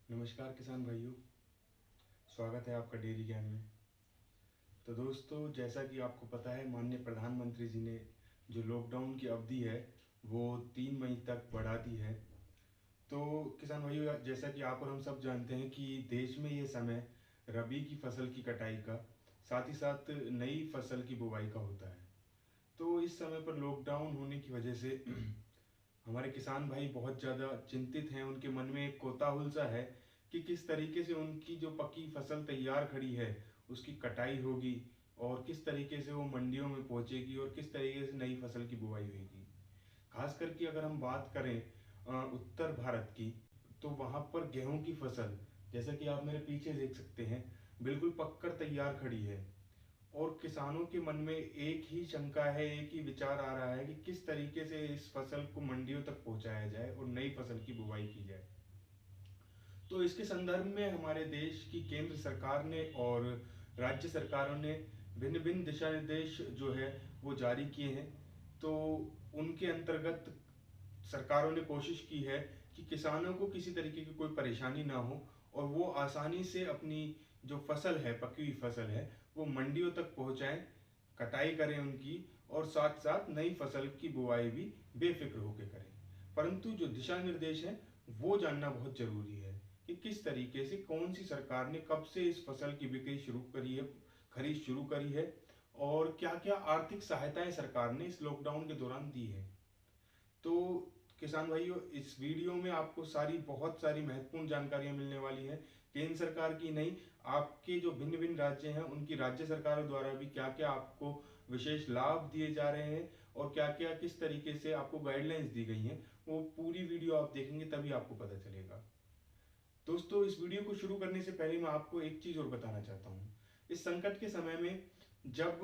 नमस्कार किसान भाइयों, स्वागत है आपका डेयरी ज्ञान में। तो दोस्तों, जैसा कि आपको पता है, माननीय प्रधानमंत्री जी ने जो लॉकडाउन की अवधि है वो 3 मई तक बढ़ा दी है। तो किसान भाइयों, जैसा कि आप और हम सब जानते हैं कि देश में ये समय रबी की फसल की कटाई का, साथ ही साथ नई फसल की बुवाई का होता है। तो इस समय पर लॉकडाउन होने की वजह से हमारे किसान भाई बहुत ज़्यादा चिंतित हैं। उनके मन में एक कोताहुल सा है कि किस तरीके से उनकी जो पकी फसल तैयार खड़ी है उसकी कटाई होगी और किस तरीके से वो मंडियों में पहुंचेगी और किस तरीके से नई फसल की बुवाई होगी। खास करके अगर हम बात करें उत्तर भारत की, तो वहाँ पर गेहूं की फसल, जैसा कि आप मेरे पीछे देख सकते हैं, बिल्कुल पककर तैयार खड़ी है। और किसानों के मन में एक ही शंका है, एक ही विचार आ रहा है कि किस तरीके से इस फसल को मंडियों तक पहुंचाया जाए और नई फसल की बुवाई की जाए। तो इसके संदर्भ में हमारे देश की केंद्र सरकार ने और राज्य सरकारों ने भिन्न भिन्न दिशा निर्देश जो है वो जारी किए हैं। तो उनके अंतर्गत सरकारों ने कोशिश की है कि किसानों को किसी तरीके की कोई परेशानी ना हो और वो आसानी से अपनी जो फसल है, पकी हुई फसल है, वो मंडियों तक पहुंचाएं, कटाई करें उनकी, और साथ साथ नई फसल की बुआई भी बेफिक्र होकर करें। परंतु जो दिशा निर्देश है वो जानना बहुत जरूरी है कि किस तरीके से, कौन सी सरकार ने कब से इस फसल की बिक्री शुरू करी है, खरीद शुरू करी है, और क्या क्या आर्थिक सहायताएं सरकार ने इस लॉकडाउन के दौरान दी है। तो किसान भाइयों, इस वीडियो में आपको बहुत सारी महत्वपूर्ण जानकारियां मिलने वाली है। केंद्र सरकार की नहीं, आपके जो भिन्न भिन्न राज्य हैं उनकी राज्य सरकारों द्वारा भी क्या क्या आपको विशेष लाभ दिए जा रहे हैं और क्या क्या किस तरीके से आपको गाइडलाइंस दी गई हैं, वो पूरी वीडियो आप देखेंगे तभी आपको पता चलेगा। दोस्तों, इस वीडियो को शुरू करने से पहले मैं आपको एक चीज और बताना चाहता हूँ। इस संकट के समय में जब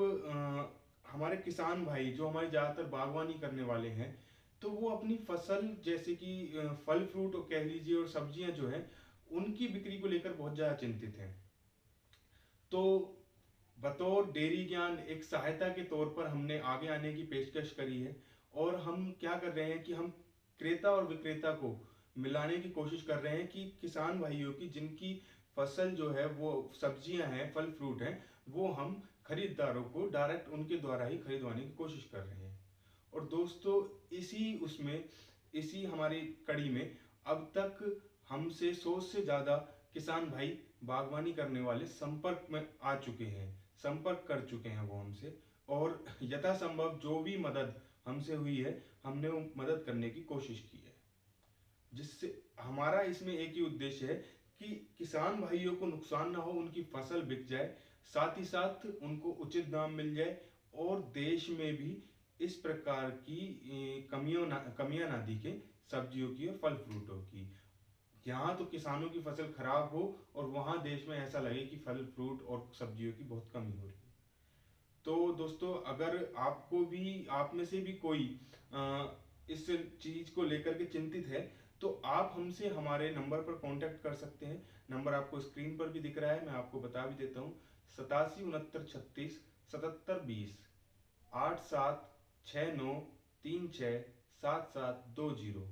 हमारे किसान भाई, जो हमारे ज्यादातर बागवानी करने वाले हैं, तो वो अपनी फसल जैसे कि फल फ्रूट कह लीजिए और सब्जियां जो है उनकी बिक्री को लेकर बहुत ज्यादा चिंतित हैं। तो बतौर डेयरी ज्ञान एक सहायता के तौर पर हमने आगे आने की पेशकश करी है। और हम क्या कर रहे हैं कि हम क्रेता और विक्रेता को मिलाने की कोशिश कर रहे हैं कि किसान भाइयों की जिनकी फसल जो है वो सब्जियां हैं, फल फ्रूट हैं, वो हम खरीदारों को डायरेक्ट उनके द्वारा ही खरीदवाने की कोशिश कर रहे हैं। और दोस्तों, इसी हमारी कड़ी में अब तक हमसे 100 से ज्यादा किसान भाई बागवानी करने वाले संपर्क में आ चुके हैं, संपर्क कर चुके हैं वो हमसे। और यथासंभव जो भी मदद हमसे हुई है, हमने वो मदद करने की कोशिश की है। जिससे हमारा इसमें एक ही उद्देश्य है कि किसान भाइयों को नुकसान ना हो, उनकी फसल बिक जाए, साथ ही साथ उनको उचित दाम मिल जाए और देश में भी इस प्रकार की कमियां ना दिखे सब्जियों की और फल फ्रूटों की। यहाँ तो किसानों की फसल खराब हो और वहां देश में ऐसा लगे कि फल फ्रूट और सब्जियों की बहुत कमी हो रही है। तो दोस्तों, अगर आपको भी, आप में से भी कोई इस चीज को लेकर के चिंतित है, तो आप हमसे हमारे नंबर पर कांटेक्ट कर सकते हैं। नंबर आपको स्क्रीन पर भी दिख रहा है, मैं आपको बता भी देता हूँ। 87 69 36 77 20, 87 69 36 77 20।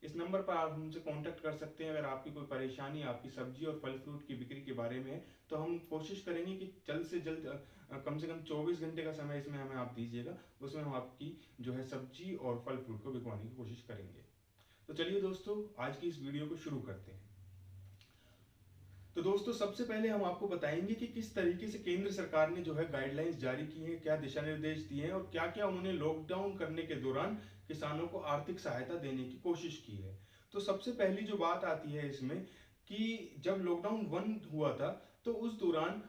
इस नंबर पर आप हमसे कांटेक्ट कर सकते हैं। अगर आपकी कोई परेशानी आपकी सब्जी और फल फ्रूट की बिक्री के बारे में है, तो हम कोशिश करेंगे कि जल्द से जल्द, कम से कम 24 घंटे का समय इसमें हमें आप दीजिएगा, उसमें हम आपकी जो है सब्जी और फल फ्रूट को बिकवाने की कोशिश करेंगे। तो चलिए दोस्तों, आज की इस वीडियो को शुरू करते हैं। तो दोस्तों, सबसे पहले हम आपको बताएंगे कि किस तरीके से केंद्र सरकार ने जो है गाइडलाइंस जारी की हैं, क्या दिशा निर्देश दिए हैं और क्या क्या उन्होंने लॉकडाउन करने के दौरान किसानों को आर्थिक सहायता देने की कोशिश की है। तो सबसे पहली जो बात आती है इसमें, कि जब लॉकडाउन बंद हुआ था तो उस दौरान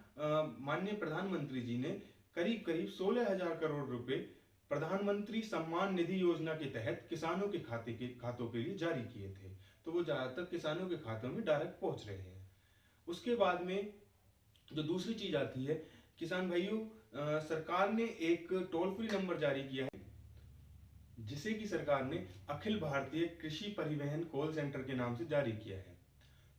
माननीय प्रधानमंत्री जी ने करीब करीब 16,000 करोड़ रुपए प्रधानमंत्री सम्मान निधि योजना के तहत किसानों के खातों के लिए जारी किए थे। तो वो ज्यादातर किसानों के खातों में डायरेक्ट पहुंच रहे हैं। उसके बाद में जो दूसरी चीज आती है, किसान भाइयों, सरकार ने एक टोल फ्री नंबर जारी किया है, जिसे कि सरकार ने अखिल भारतीय कृषि परिवहन कॉल सेंटर के नाम से जारी किया है।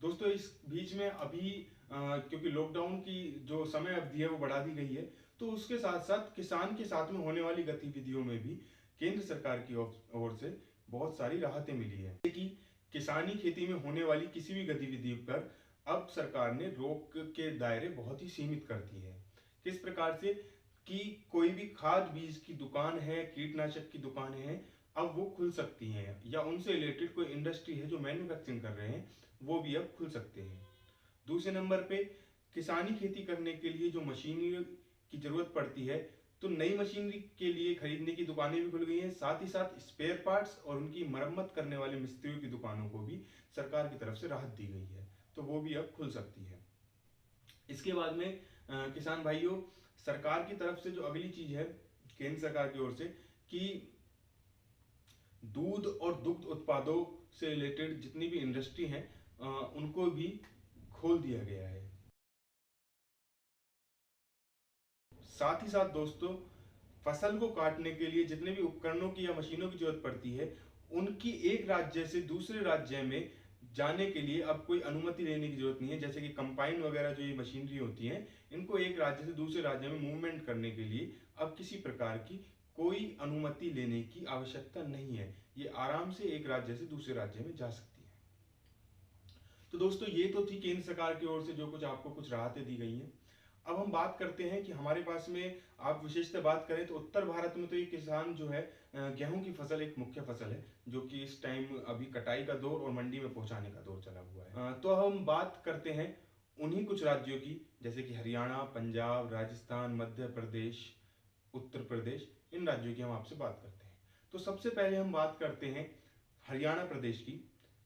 दोस्तों, इस बीच में अभी क्योंकि लॉकडाउन की जो समय अवधि है वो बढ़ा दी गई है, तो उसके साथ साथ किसान के साथ में होने वाली गतिविधियों में भी केंद्र सरकार की ओर से बहुत सारी राहतें मिली है। कि किसानी खेती में होने वाली किसी भी गतिविधि पर अब सरकार ने रोक के दायरे बहुत ही सीमित कर दिए हैं। किस प्रकार से कि कोई भी खाद बीज की दुकान है, कीटनाशक की दुकान है, अब वो खुल सकती हैं, या उनसे रिलेटेड कोई इंडस्ट्री है जो मैन्युफैक्चरिंग कर रहे हैं, वो भी अब खुल सकते हैं। दूसरे नंबर पे किसानी खेती करने के लिए जो मशीनरी की जरूरत पड़ती है, तो नई मशीनरी के लिए खरीदने की दुकानें भी खुल गई हैं। साथ ही साथ स्पेयर पार्ट्स और उनकी मरम्मत करने वाले मिस्त्रियों की दुकानों को भी सरकार की तरफ से राहत दी गई है, तो वो भी अब खुल सकती है। इसके बाद में किसान भाइयों, सरकार की तरफ से जो अगली चीज है केंद्र सरकार की ओर से, कि दूध और दुग्ध उत्पादों से रिलेटेड जितनी भी इंडस्ट्री हैं उनको भी खोल दिया गया है। साथ ही साथ दोस्तों, फसल को काटने के लिए जितने भी उपकरणों की या मशीनों की जरूरत पड़ती है, उनकी एक राज्य से दूसरे राज्य में जाने के लिए अब कोई अनुमति लेने की जरूरत नहीं है। जैसे कि कंपाइन वगैरह जो ये मशीनरी होती हैं, इनको एक राज्य से दूसरे राज्य में मूवमेंट करने के लिए अब किसी प्रकार की कोई अनुमति लेने की आवश्यकता नहीं है। ये आराम से एक राज्य से दूसरे राज्य में जा सकती है। तो दोस्तों, ये तो थी केंद्र सरकार की ओर से जो कुछ आपको कुछ राहतें दी गई हैं। अब हम बात करते हैं कि हमारे पास में आप विशेषतः बात करें तो उत्तर भारत में तो ये किसान जो है गेहूं की फसल एक मुख्य फसल है, जो कि इस टाइम अभी कटाई का दौर और मंडी में पहुंचाने का दौर चला हुआ है। तो हम बात करते हैं उन्हीं कुछ राज्यों की, जैसे कि हरियाणा, पंजाब, राजस्थान, मध्य प्रदेश, उत्तर प्रदेश, इन राज्यों की हम आपसे बात करते हैं। तो सबसे पहले हम बात करते हैं हरियाणा प्रदेश की।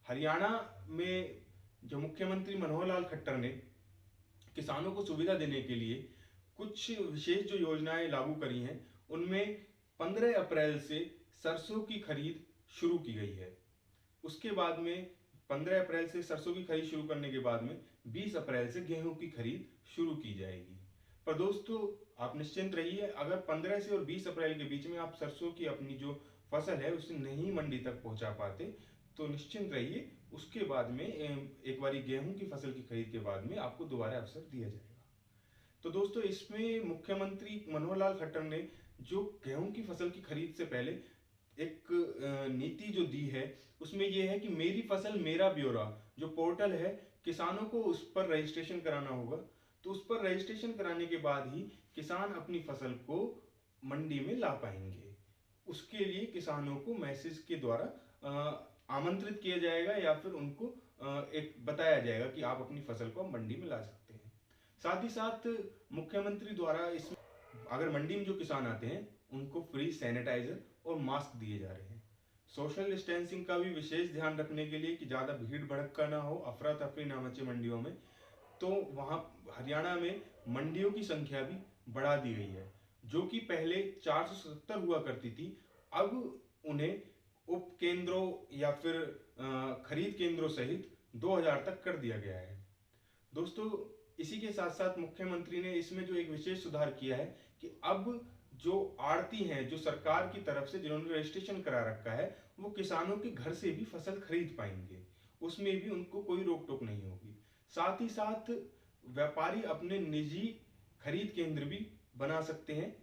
हरियाणा में जो मुख्यमंत्री मनोहर लाल खट्टर ने किसानों को सुविधा देने के लिए कुछ विशेष जो योजनाएं लागू करी हैं, उनमें 15 अप्रैल से सरसों की खरीद शुरू की गई है। उसके बाद में 15 अप्रैल से सरसों की खरीद शुरू करने के बाद में 20 अप्रैल से गेहूं की खरीद शुरू की जाएगी। पर दोस्तों, आप निश्चिंत रहिए, अगर 15 से और 20 अप्रैल के बीच में आप सरसों की अपनी जो फसल है उसे नहीं मंडी तक पहुंचा पाते, तो निश्चिंत रहिए, उसके बाद में एक बारी गेहूं की फसल की खरीद के बाद में आपको दोबारा अवसर दिया जाएगा। तो दोस्तों, इसमें मुख्यमंत्री मनोहर लाल खट्टर ने जो गेहूं की फसल की खरीद से पहले एक नीति जो दी है, उसमें यह है कि मेरी फसल मेरा ब्यौरा जो पोर्टल है, किसानों को उस पर रजिस्ट्रेशन कराना होगा। तो उस पर रजिस्ट्रेशन कराने के बाद ही किसान अपनी फसल को मंडी में ला पाएंगे। उसके लिए किसानों को मैसेज के द्वारा आमंत्रित किया जाएगा, या फिर उनको एक बताया जाएगा कि आप अपनी फसल को मंडी में ला सकते हैं। साथ ही साथ मुख्यमंत्री द्वारा इस अगर मंडी में जो किसान आते हैं उनको फ्री सैनिटाइजर और मास्क दिए जा रहे हैं। सोशल डिस्टेंसिंग का भी विशेष ध्यान रखने के लिए कि ज्यादा भीड़ भड़का ना हो, अफरा तफरी ना मचे मंडियों में, तो वहां हरियाणा में मंडियों की संख्या भी बढ़ा दी गई है। जो कि पहले 470 हुआ करती थी, अब उन्हें उप केंद्रों या फिर खरीद केंद्रों सहित 2000 तक कर दिया गया है। दोस्तों, इसी के साथ साथ मुख्यमंत्री ने इसमें जो एक विशेष सुधार किया है कि अब जो आड़ती हैं, जो सरकार की तरफ से जिन्होंने रजिस्ट्रेशन करा रखा है, वो किसानों के घर से भी फसल खरीद पाएंगे, उसमें भी उनको कोई रोक टोक नहीं होगी। साथ ही साथ व्यापारी अपने निजी खरीद केंद्र भी बना सकते हैं,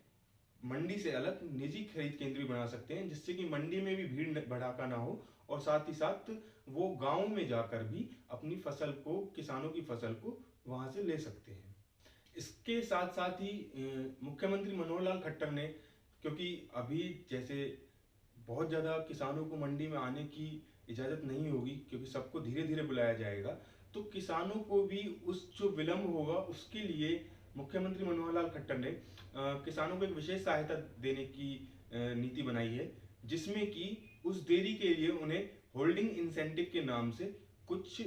मंडी से अलग निजी खरीद केंद्र भी बना सकते हैं, जिससे कि मंडी में भी भीड़ भड़ाका ना हो, और साथ ही साथ वो गांव में जाकर भी अपनी फसल को, किसानों की फसल को वहां से ले सकते हैं। इसके साथ साथ ही मुख्यमंत्री मनोहर लाल खट्टर ने, क्योंकि अभी जैसे बहुत ज़्यादा किसानों को मंडी में आने की इजाज़त नहीं होगी, क्योंकि सबको धीरे धीरे बुलाया जाएगा, तो किसानों को भी उस जो विलंब होगा उसके लिए मुख्यमंत्री मनोहर लाल खट्टर ने किसानों को एक विशेष सहायता देने की नीति बनाई है, जिसमें कि उस देरी के लिए उन्हें होल्डिंग इंसेंटिव के नाम से कुछ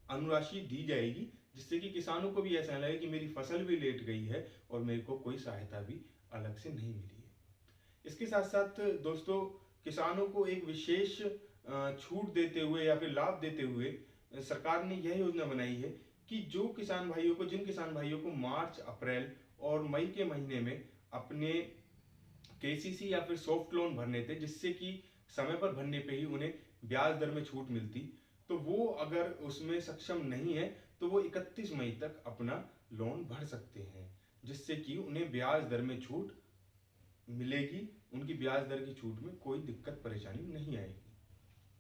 अनुराशि दी जाएगी, जिससे कि किसानों को भी ऐसा लगे कि मेरी फसल भी लेट गई है और मेरे को कोई सहायता भी अलग से नहीं मिली है। इसके साथ साथ दोस्तों, किसानों को एक विशेष छूट देते हुए या फिर लाभ देते हुए सरकार ने यह योजना बनाई है कि जो किसान भाइयों को, जिन किसान भाइयों को मार्च, अप्रैल और मई के महीने में अपने केसीसी या फिर सॉफ्ट लोन भरने थे, जिससे कि समय पर भरने पे ही उन्हें ब्याज दर में छूट मिलती, तो वो अगर उसमें सक्षम नहीं है तो वो 31 मई तक अपना लोन भर सकते हैं, जिससे कि उन्हें ब्याज दर में छूट मिलेगी। उनकी ब्याज दर की छूट में कोई दिक्कत परेशानी नहीं आएगी।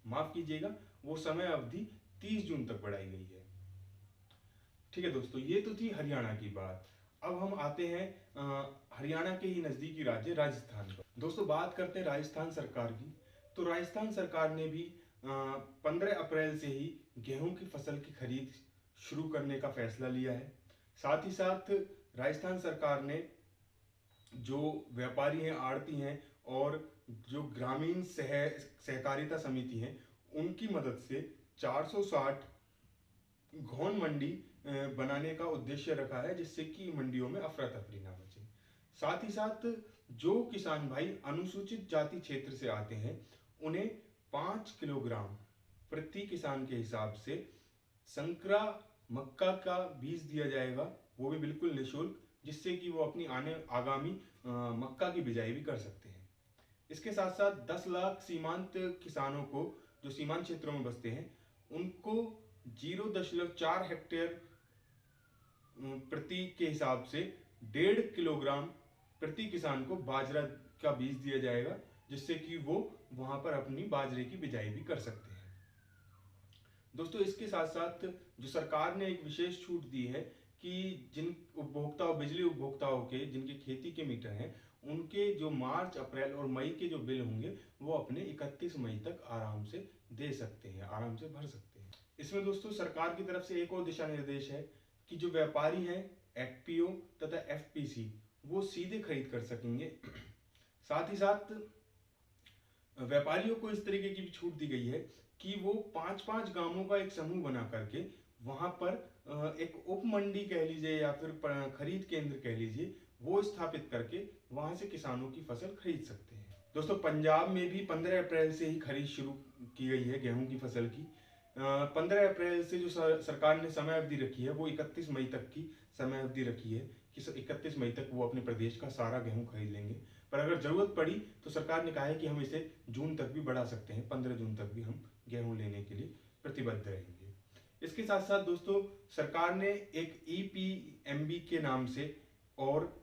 माफ कीजिएगा, वो समय अवधि 30 जून तक बढ़ाई गई है। ठीक है दोस्तों, ये तो थी हरियाणा की बात। अब हम आते हैं हरियाणा के ही नज़दीकी राज्य राजस्थान पर। दोस्तों बात करते हैं राजस्थान सरकार की। तो राजस्थान सरकार ने भी 15 अप्रैल से ही गेहूं की फसल की खरीद शुरू करने का फैसला लिया है। साथ ही साथ राजस्थान सरकार ने जो व्यापारी हैं, आड़ती हैं और जो ग्रामीण सहकारिता समिति हैं, उनकी मदद से 460 घोन मंडी बनाने का उद्देश्य रखा है, जिससे कि मंडियों में अफरा तफरी ना मचे। साथ ही साथ जो किसान भाई अनुसूचित जाति क्षेत्र से आते हैं, उन्हें 5 किलोग्राम प्रति किसान के हिसाब से संकरा मक्का का बीज दिया जाएगा, वो भी बिल्कुल निःशुल्क, जिससे कि वो अपनी आगामी मक्का की बिजाई भी कर सकते हैं। इसके साथ साथ 10 लाख सीमांत किसानों को, जो सीमांत क्षेत्रों में बसते हैं, उनको 0.4 हेक्टेयर प्रति के हिसाब से 1.5 किलोग्राम प्रति किसान को बाजरा का बीज दिया जाएगा, जिससे कि वो वहां पर अपनी बाजरे की बिजाई भी कर सकते हैं। दोस्तों इसके साथ साथ जो सरकार ने एक विशेष छूट दी है कि जिन उपभोक्ताओं, बिजली उपभोक्ताओं के जिनके खेती के मीटर हैं, उनके जो मार्च, अप्रैल और मई के जो बिल होंगे वो अपने 31 मई तक आराम से दे सकते हैं, आराम से भर सकते हैं। इसमें दोस्तों सरकार की तरफ से एक और दिशा निर्देश है कि जो व्यापारी हैं, एफपीओ तथा एफपीसी, वो सीधे खरीद कर सकेंगे। साथ ही साथ व्यापारियों को इस तरीके की भी छूट दी गई है कि वो 5-5 गांवों का एक समूह बना करके वहां पर एक उप मंडी कह लीजिए या फिर खरीद केंद्र कह लीजिए, वो स्थापित करके वहां से किसानों की फसल खरीद सकते हैं। दोस्तों पंजाब में भी 15 अप्रैल से ही खरीद शुरू की गई है गेहूं की फसल की। 15 अप्रैल से जो सरकार ने समय अवधि रखी है, वो 31 मई तक की समय अवधि रखी है कि 31 मई तक वो अपने प्रदेश का सारा गेहूं खरीद लेंगे। पर अगर जरूरत पड़ी तो सरकार ने कहा है कि हम इसे जून तक भी बढ़ा सकते हैं, 15 जून तक भी हम गेहूं लेने के लिए प्रतिबद्ध रहेंगे। इसके साथ साथ दोस्तों सरकार ने एक EPMB के नाम से और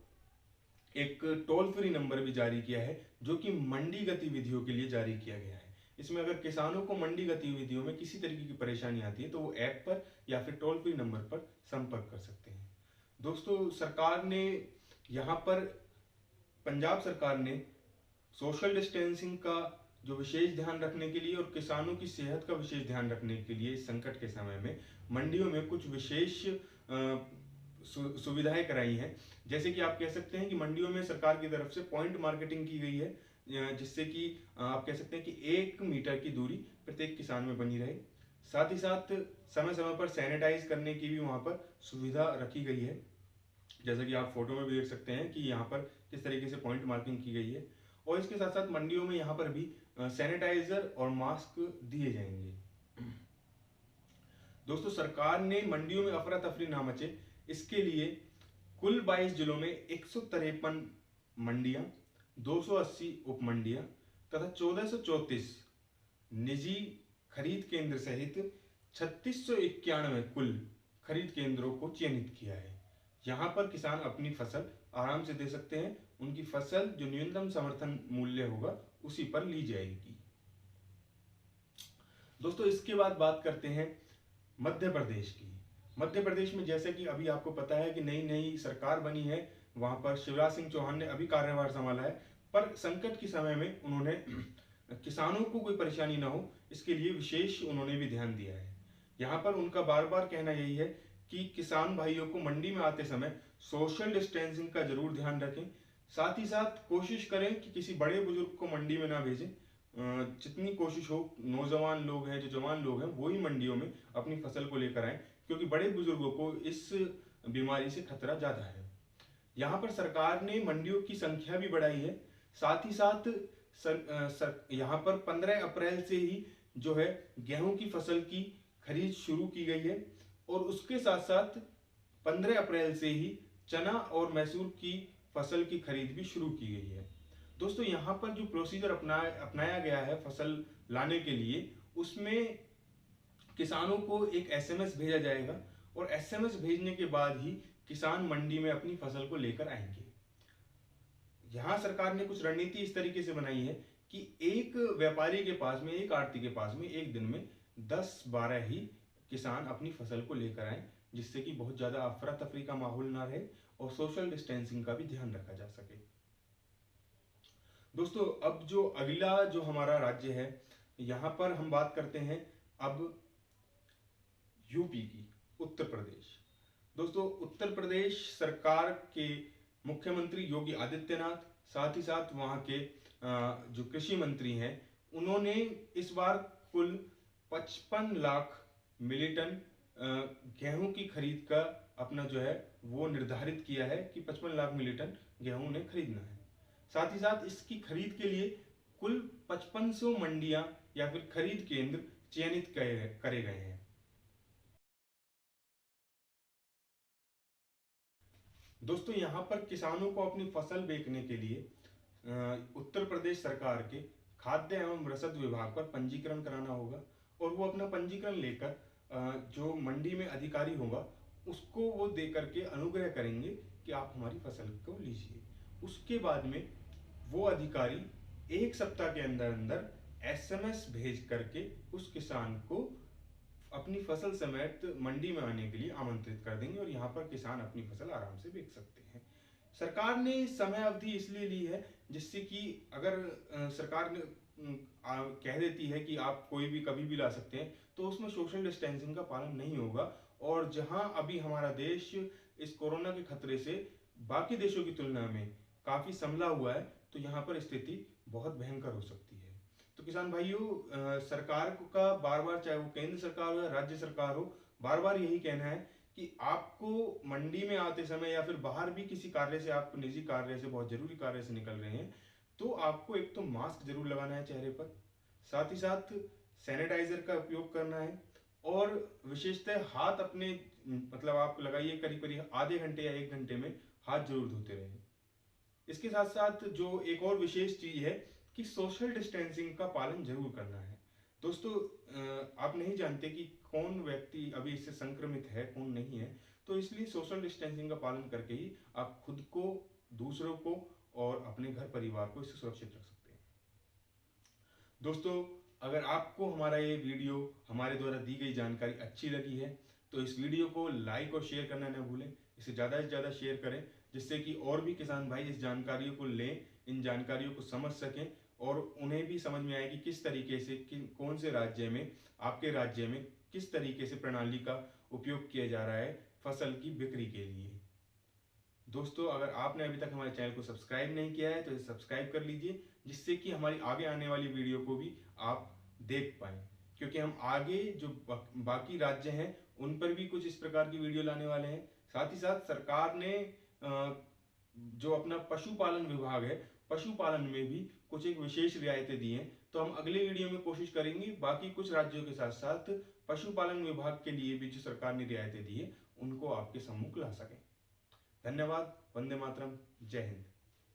एक टोल फ्री नंबर भी जारी किया है, जो कि मंडी गतिविधियों के लिए जारी किया गया है। इसमें अगर किसानों को मंडी गतिविधियों में किसी तरीके की परेशानी आती है तो वो ऐप पर या फिर टोल फ्री नंबर पर संपर्क कर सकते हैं। दोस्तों सरकार ने यहाँ पर, पंजाब सरकार ने सोशल डिस्टेंसिंग का जो विशेष ध्यान रखने के लिए और किसानों की सेहत का विशेष ध्यान रखने के लिए इस संकट के समय में मंडियों में कुछ विशेष सुविधाएं कराई हैं। जैसे कि आप कह सकते हैं कि मंडियों में सरकार की तरफ से पॉइंट मार्केटिंग की गई है, जिससे कि आप कह सकते हैं कि 1 मीटर की दूरी प्रत्येक किसान में बनी रहे। साथ ही साथ समय समय पर सैनिटाइज करने की भी वहाँ पर सुविधा रखी गई है, जैसा कि आप फोटो में भी देख सकते हैं कि यहाँ पर किस तरीके से पॉइंट मार्किंग की गई है। और इसके साथ साथ मंडियों में यहाँ पर भी सैनिटाइजर और मास्क दिए जाएंगे। दोस्तों सरकार ने मंडियों में अफरा तफरी ना मचे, इसके लिए कुल 22 जिलों में 153 मंडियां, 280 उप मंडियां तथा 1434 निजी खरीद केंद्र सहित 3691 कुल खरीद केंद्रों को चिन्हित किया है। यहाँ पर किसान अपनी फसल आराम से दे सकते हैं, उनकी फसल जो न्यूनतम समर्थन मूल्य होगा उसी पर ली जाएगी। दोस्तों इसके बाद बात करते हैं मध्य प्रदेश की। मध्य प्रदेश में जैसे कि अभी आपको पता है कि नई सरकार बनी है, वहां पर शिवराज सिंह चौहान ने अभी कार्यभार संभाला है, पर संकट के समय में उन्होंने किसानों को कोई परेशानी ना हो, इसके लिए विशेष उन्होंने भी ध्यान दिया है। यहाँ पर उनका बार बार कहना यही है कि किसान भाइयों को मंडी में आते समय सोशल डिस्टेंसिंग का जरूर ध्यान रखें। साथ ही साथ कोशिश करें कि किसी बड़े बुजुर्ग को मंडी में ना भेजें। जितनी कोशिश हो, नौजवान लोग हैं, जो जवान लोग हैं, वो ही मंडियों में अपनी फसल को लेकर आए, क्योंकि बड़े बुजुर्गों को इस बीमारी से खतरा ज्यादा है। यहाँ पर सरकार ने मंडियों की संख्या भी बढ़ाई है। साथ ही साथ यहाँ पर 15 अप्रैल से ही जो है गेहूं की फसल की खरीद शुरू की गई है, और उसके साथ साथ 15 अप्रैल से ही चना और मैसूर की फसल की खरीद भी शुरू की गई है। दोस्तों यहाँ पर जो प्रोसीजर अपनाया गया है फसल लाने के लिए, उसमें किसानों को एक SMS भेजा जाएगा, और SMS भेजने के बाद ही किसान मंडी में अपनी फसल को लेकर आएंगे। यहाँ सरकार ने कुछ रणनीति इस तरीके से बनाई है कि एक व्यापारी के पास में, एक आढ़ती के पास में एक दिन में 10-12 ही किसान अपनी फसल को लेकर आए, जिससे कि बहुत ज़्यादा अफरा तफरी का माहौल ना रहे और सोशल डिस्टेंसिंग का भी ध्यान रखा जा सके। दोस्तों, अब जो अगला जो हमारा राज्य है, यहाँ पर हम बात करते हैं अब यूपी की, उत्तर प्रदेश। दोस्तों, उत्तर प्रदेश सरकार के मुख्यमंत्री योगी आदित्यनाथ, साथ ही साथ वहाँ के जो कृषि मंत्री हैं, उन्होंने इस बार कुल 55 लाख मिली टन गेहूं की खरीद का अपना जो है वो निर्धारित किया है कि 55 लाख मिली टन गेहूं उन्हें खरीदना है। साथ ही साथ इसकी खरीद के लिए कुल 5500 मंडियां या फिर खरीद केंद्र चयनित करे गए हैं। दोस्तों, यहाँ पर किसानों को अपनी फसल बेचने के लिए उत्तर प्रदेश सरकार के खाद्य एवं रसद विभाग पर पंजीकरण कराना होगा और वो अपना पंजीकरण लेकर जो मंडी में अधिकारी होगा उसको वो दे करके अनुग्रह करेंगे कि आप हमारी फसल को लीजिए। उसके बाद में वो अधिकारी 1 सप्ताह के अंदर अंदर SMS भेज करके उस किसान को अपनी फसल समेत मंडी में आने के लिए आमंत्रित कर देंगे और यहाँ पर किसान अपनी फसल आराम से बेच सकते हैं। सरकार ने समय अवधि इसलिए ली है जिससे कि अगर सरकार ने कह देती है कि आप कोई भी कभी भी ला सकते हैं, तो उसमें सोशल डिस्टेंसिंग का पालन नहीं होगा। और जहां अभी हमारा देश इस कोरोना के खतरे से बाकी देशों की तुलना में काफी संभला हुआ है, तो यहाँ पर स्थिति बहुत भयंकर हो सकती है। तो किसान भाइयों, सरकार का बार बार, चाहे वो केंद्र सरकार हो या राज्य सरकार हो, बार बार यही कहना है कि आपको मंडी में आते समय या फिर बाहर भी किसी कार्य से, आप निजी कार्य से, बहुत जरूरी कार्य से निकल रहे हैं, तो आपको एक तो मास्क जरूर लगाना है चेहरे पर, साथ ही साथ सैनिटाइजर का उपयोग करना है और विशेषतः हाथ अपने, मतलब आप लगाइए करीब करीब आधे घंटे या 1 घंटे में हाथ जरूर धोते रहें। इसके साथ साथ जो एक और विशेष चीज है कि सोशल डिस्टेंसिंग का पालन जरूर करना है। दोस्तों, आप नहीं जानते कि कौन व्यक्ति अभी इससे संक्रमित है, कौन नहीं है, तो इसलिए सोशल डिस्टेंसिंग का पालन करके ही आप खुद को, दूसरों को और अपने घर परिवार को इससे सुरक्षित रख सकते हैं। दोस्तों, अगर आपको हमारा ये वीडियो, हमारे द्वारा दी गई जानकारी अच्छी लगी है तो इस वीडियो को लाइक और शेयर करना न भूलें। इसे ज़्यादा से ज़्यादा शेयर करें जिससे कि और भी किसान भाई इस जानकारियों को लें, इन जानकारियों को समझ सकें और उन्हें भी समझ में आए कि किस तरीके से, कौन से राज्य में, आपके राज्य में किस तरीके से प्रणाली का उपयोग किया जा रहा है फसल की बिक्री के लिए। दोस्तों, अगर आपने अभी तक हमारे चैनल को सब्सक्राइब नहीं किया है तो इसे सब्सक्राइब कर लीजिए, जिससे कि हमारी आगे आने वाली वीडियो को भी आप देख पाएं, क्योंकि हम आगे जो बाकी राज्य हैं उन पर भी कुछ इस प्रकार की वीडियो लाने वाले हैं। साथ ही साथ सरकार ने जो अपना पशुपालन विभाग है, पशुपालन में भी कुछ एक विशेष रियायतें दी हैं, तो हम अगले वीडियो में कोशिश करेंगे बाकी कुछ राज्यों के साथ साथ पशुपालन विभाग के लिए भी जो सरकार ने रियायतें दी है उनको आपके सम्मुख ला सकें। धन्यवाद। वंदे मातरम। जय हिंद।